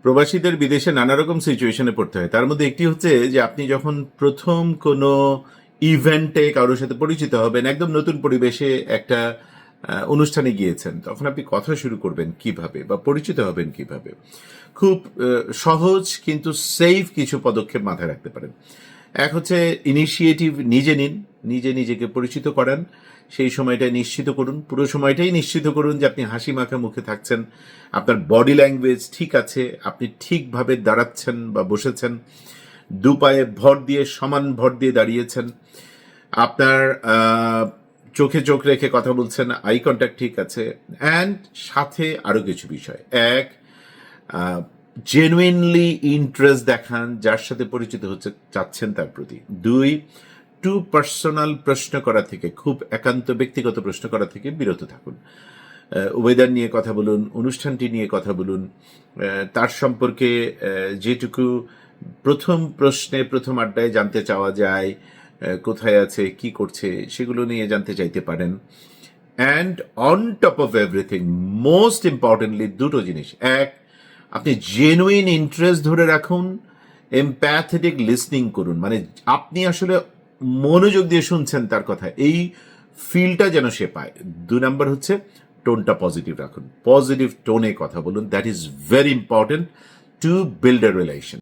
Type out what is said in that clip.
প্রবাসীদের বিদেশে নানা রকম সিচুয়েশনে পড়তে হয়। তার মধ্যে একটি হচ্ছে যে আপনি যখন প্রথম কোনো ইভেন্টে কারোর সাথে পরিচিত হবেন, একদম নতুন পরিবেশে একটা অনুষ্ঠানে গিয়েছেন, তখন আপনি কথা শুরু করবেন কিভাবে বা পরিচিত হবেন কিভাবে। খুব সহজ কিন্তু সেফ কিছু পদক্ষেপ মাথায় রাখতে পারেন। এক হচ্ছে ইনিশিয়েটিভ নিজে নিন, নিজে নিজেকে পরিচিত করান। সেই সময়টা নিশ্চিত করুন, পুরো সময়টাই নিশ্চিত করুন যে আপনি হাসি মাখা মুখে থাকছেন, আপনার বডি ল্যাঙ্গুয়েজ ঠিক আছে, আপনি ঠিকভাবে দাঁড়াচ্ছেন বা বসেছেন, দু পায়ে ভর দিয়ে সমান ভর দিয়ে দাঁড়িয়েছেন, আপনার চোখে চোখ রেখে কথা বলছেন, আই কন্ট্যাক্ট ঠিক আছে। অ্যান্ড সাথে আরও কিছু বিষয়। এক, জেনুইনলি ইন্টারেস্ট দেখান যার সাথে পরিচিত হচ্ছে চাচ্ছেন তার প্রতি। দুই, টু পার্সোনাল প্রশ্ন করা থেকে, খুব একান্ত ব্যক্তিগত প্রশ্ন করা থেকে বিরত থাকুন। ওয়েদার নিয়ে কথা বলুন, অনুষ্ঠানটি নিয়ে কথা বলুন, তার সম্পর্কে যেটুকু প্রথম প্রশ্নে প্রথম আড্ডায় জানতে চাওয়া যায়, কোথায় আছে, কি করছে, সেগুলো নিয়ে জানতে চাইতে পারেন। And on top of everything, most importantly দুটো জিনিস। এক, আপনি জেনুইন ইন্টারেস্ট ধরে রাখুন, এমপ্যাথেটিক লিসনিং করুন, মানে আপনি আসলে মনোযোগ দিয়ে শুনছেন তার কথা, এই ফিলটা যেন সে পায়। 2 নম্বর হচ্ছে টোনটা পজিটিভ রাখুন, পজিটিভ টোনে কথা বলুন। That is very important to build a relation.